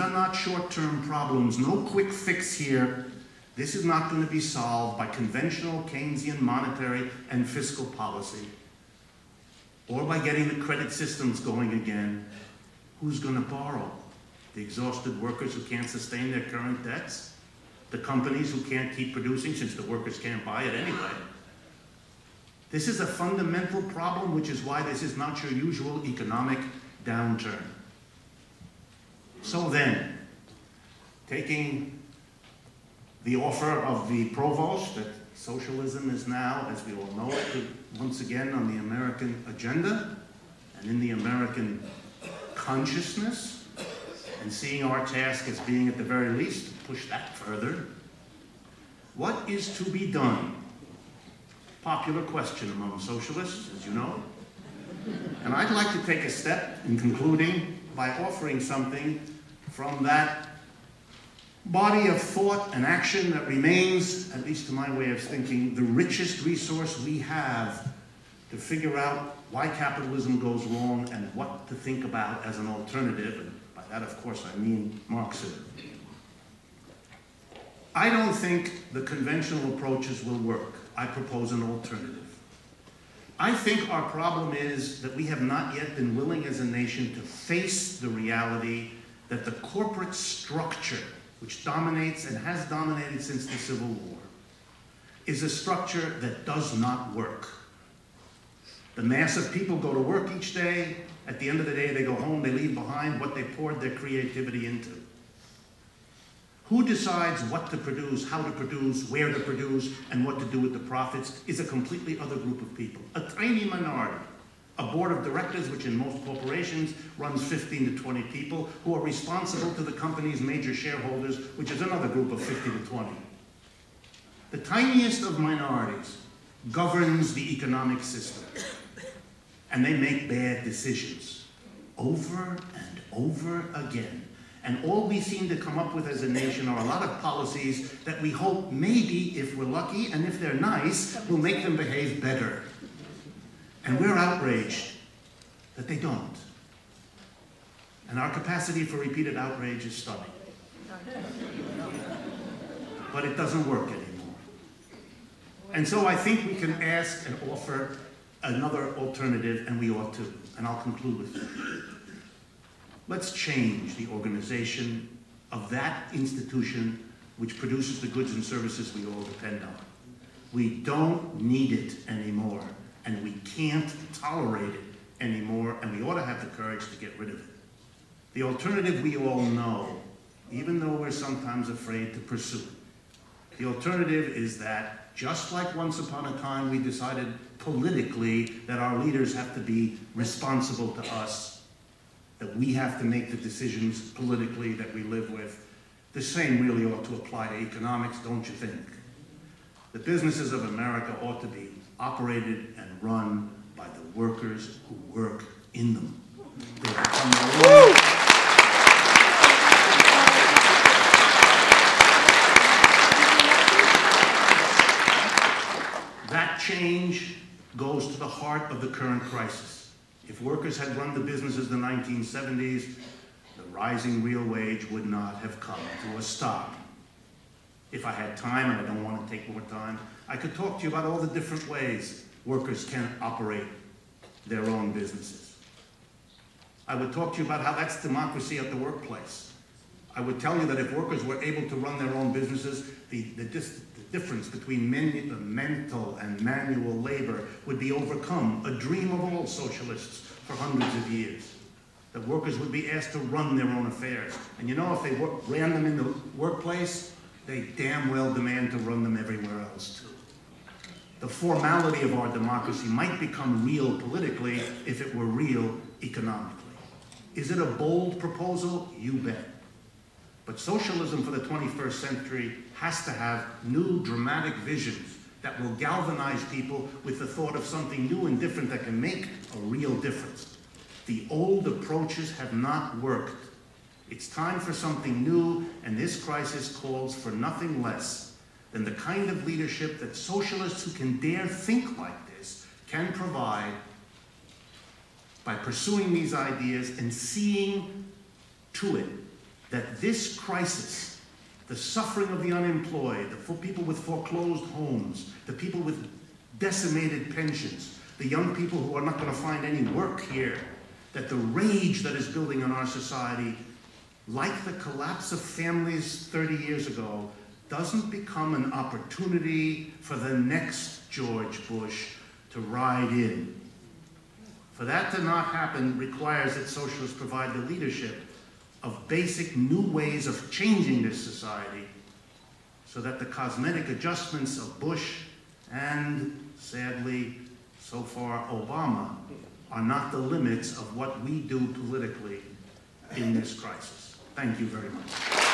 are not short-term problems, no quick fix here. This is not going to be solved by conventional Keynesian monetary and fiscal policy, or by getting the credit systems going again. Who's going to borrow? The exhausted workers who can't sustain their current debts? The companies who can't keep producing since the workers can't buy it anyway? This is a fundamental problem, which is why this is not your usual economic downturn. So then, taking the offer of the provost that socialism is now, as we all know it, once again on the American agenda and in the American consciousness, and seeing our task as being at the very least to push that further, what is to be done? Popular question among socialists, as you know. And I'd like to take a step in concluding by offering something from that body of thought and action that remains, at least to my way of thinking, the richest resource we have to figure out why capitalism goes wrong and what to think about as an alternative. And by that, of course, I mean Marxism. I don't think the conventional approaches will work. I propose an alternative. I think our problem is that we have not yet been willing as a nation to face the reality that the corporate structure, which dominates and has dominated since the Civil War, is a structure that does not work. The mass of people go to work each day. At the end of the day, they go home, they leave behind what they poured their creativity into. Who decides what to produce, how to produce, where to produce, and what to do with the profits is a completely other group of people, a tiny minority. A board of directors, which in most corporations runs 15 to 20 people, who are responsible to the company's major shareholders, which is another group of 50 to 20. The tiniest of minorities governs the economic system, and they make bad decisions over and over again. And all we seem to come up with as a nation are a lot of policies that we hope maybe, if we're lucky, and if they're nice, will make them behave better. And we're outraged that they don't. And our capacity for repeated outrage is stunning. But it doesn't work anymore. And so I think we can ask and offer another alternative, and we ought to. And I'll conclude with that. Let's change the organization of that institution which produces the goods and services we all depend on. We don't need it anymore, and we can't tolerate it anymore, and we ought to have the courage to get rid of it. The alternative we all know, even though we're sometimes afraid to pursue it. The alternative is that, just like once upon a time we decided politically that our leaders have to be responsible to us, that we have to make the decisions politically that we live with, the same really ought to apply to economics, don't you think? The businesses of America ought to be operated and run by the workers who work in them. They become their own. That change goes to the heart of the current crisis. If workers had run the businesses in the 1970s, the rising real wage would not have come to a stop. If I had time, and I don't want to take more time, I could talk to you about all the different ways workers can operate their own businesses. I would talk to you about how that's democracy at the workplace. I would tell you that if workers were able to run their own businesses, the difference between mental and manual labor would be overcome, a dream of all socialists for hundreds of years. That workers would be asked to run their own affairs. And you know, if they ran them in the workplace, they damn well demand to run them everywhere else too. The formality of our democracy might become real politically if it were real economically. Is it a bold proposal? You bet. But socialism for the 21st century has to have new dramatic visions that will galvanize people with the thought of something new and different that can make a real difference. The old approaches have not worked. It's time for something new, and this crisis calls for nothing less than the kind of leadership that socialists who can dare think like this can provide by pursuing these ideas and seeing to it that this crisis, the suffering of the unemployed, the people with foreclosed homes, the people with decimated pensions, the young people who are not going to find any work here, that the rage that is building in our society, like the collapse of families 30 years ago, doesn't become an opportunity for the next George Bush to ride in. For that to not happen requires that socialists provide the leadership of basic new ways of changing this society so that the cosmetic adjustments of Bush and, sadly, so far Obama, are not the limits of what we do politically in this crisis. Thank you very much.